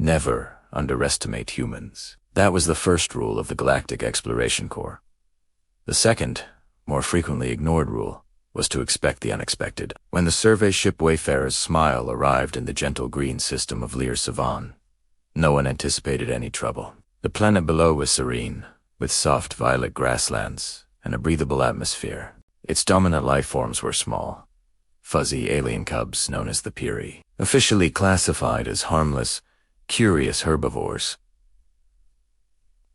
Never underestimate humans. That was the first rule of the Galactic Exploration Corps. The second, more frequently ignored rule, was to expect the unexpected. When the survey ship Wayfarer's Smile arrived in the gentle green system of Lear Savon, no one anticipated any trouble. The planet below was serene, with soft violet grasslands and a breathable atmosphere. Its dominant life forms were small, fuzzy alien cubs known as the Piri, officially classified as harmless, curious herbivores.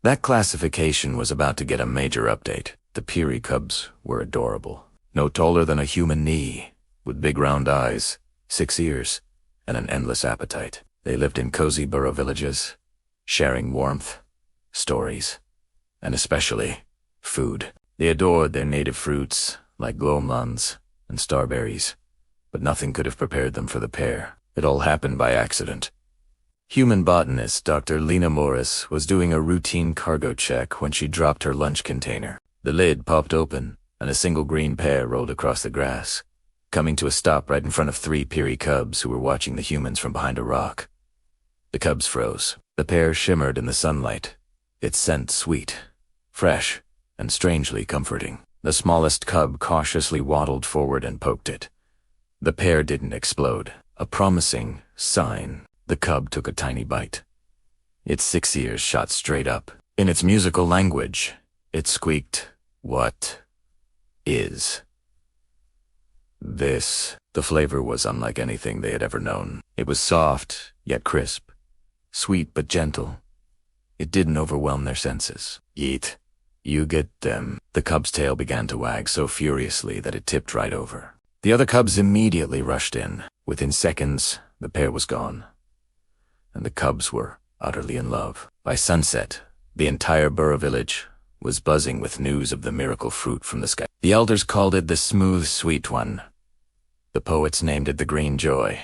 That classification was about to get a major update. The Piri cubs were adorable. No taller than a human knee, with big round eyes, 6 ears, and an endless appetite. They lived in cozy burrow villages, sharing warmth, stories, and especially food. They adored their native fruits, like glomlans and starberries, but nothing could have prepared them for the pair. It all happened by accident. Human botanist Dr. Lena Morris was doing a routine cargo check when she dropped her lunch container. The lid popped open, and a single green pear rolled across the grass, coming to a stop right in front of 3 Piri cubs who were watching the humans from behind a rock. The cubs froze. The pear shimmered in the sunlight, its scent sweet, fresh, and strangely comforting. The smallest cub cautiously waddled forward and poked it. The pear didn't explode, a promising sign. The cub took a tiny bite. Its 6 ears shot straight up. In its musical language, it squeaked, "What is this?" The flavor was unlike anything they had ever known. It was soft, yet crisp, sweet but gentle. It didn't overwhelm their senses. "Eat. You get them." The cub's tail began to wag so furiously that it tipped right over. The other cubs immediately rushed in. Within seconds, the pear was gone, and the cubs were utterly in love. By sunset, the entire burrow village was buzzing with news of the miracle fruit from the sky. The elders called it the smooth, sweet one. The poets named it the green joy.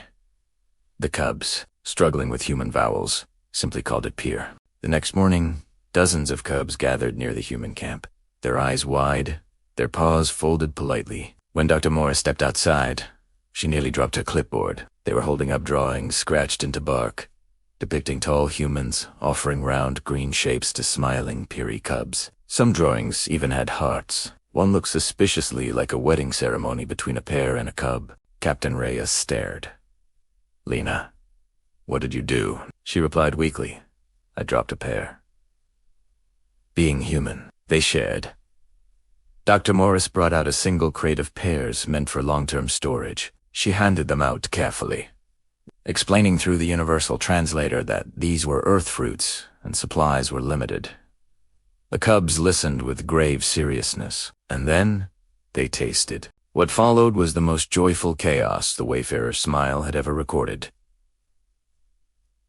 The cubs, struggling with human vowels, simply called it Pear. The next morning, dozens of cubs gathered near the human camp, their eyes wide, their paws folded politely. When Dr. Morris stepped outside, she nearly dropped her clipboard. They were holding up drawings scratched into bark, depicting tall humans offering round green shapes to smiling Piri cubs. Some drawings even had hearts. One looked suspiciously like a wedding ceremony between a pear and a cub. Captain Reyes stared. "Lena, what did you do?" She replied weakly, "I dropped a pear." Being human, they shared. Dr. Morris brought out a single crate of pears meant for long-term storage. She handed them out carefully, explaining through the universal translator that these were earth fruits and supplies were limited. The cubs listened with grave seriousness, and then they tasted. What followed was the most joyful chaos the Wayfarer's Smile had ever recorded.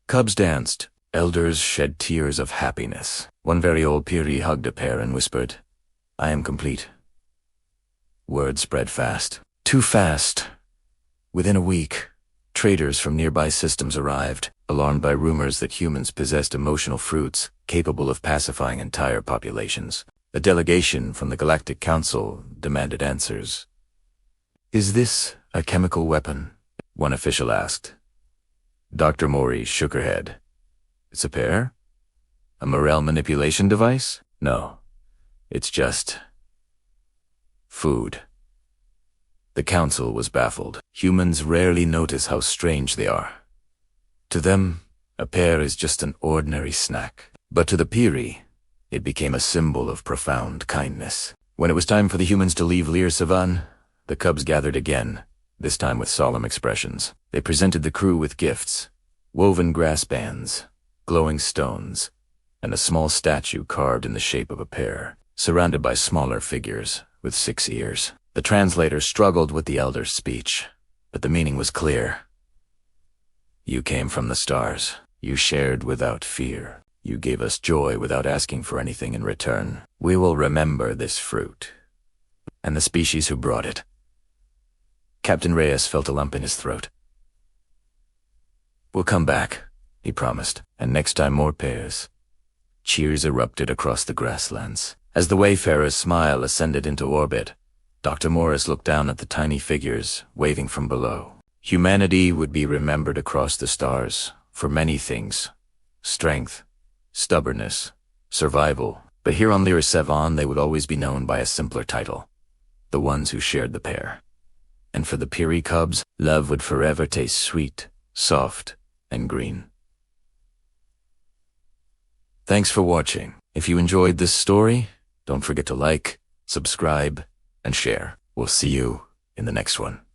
Cubs danced. Elders shed tears of happiness. One very old Piri hugged a pear and whispered, "I am complete." Word spread fast. Too fast. Within a week, traders from nearby systems arrived, alarmed by rumors that humans possessed emotional fruits capable of pacifying entire populations. A delegation from the Galactic Council demanded answers. "Is this a chemical weapon?" one official asked. Dr. Mori shook her head. "It's a pear? A morale manipulation device? No, it's just food." The council was baffled. Humans rarely notice how strange they are. To them, a pear is just an ordinary snack. But to the Piri, it became a symbol of profound kindness. When it was time for the humans to leave Lear Savon, the cubs gathered again, this time with solemn expressions. They presented the crew with gifts, woven grass bands, glowing stones, and a small statue carved in the shape of a pear, surrounded by smaller figures with 6 ears. The translator struggled with the elder's speech, but the meaning was clear. "You came from the stars. You shared without fear. You gave us joy without asking for anything in return. We will remember this fruit, and the species who brought it." Captain Reyes felt a lump in his throat. "We'll come back," he promised, "and next time more pears." Cheers erupted across the grasslands. As the Wayfarer's Smile ascended into orbit, Dr. Morris looked down at the tiny figures waving from below. Humanity would be remembered across the stars for many things, strength, stubbornness, survival. But here on Lear Savon, they would always be known by a simpler title: the ones who shared the pair. And for the Piri cubs, love would forever taste sweet, soft, and green. Thanks for watching. If you enjoyed this story, don't forget to like, subscribe, and share. We'll see you in the next one.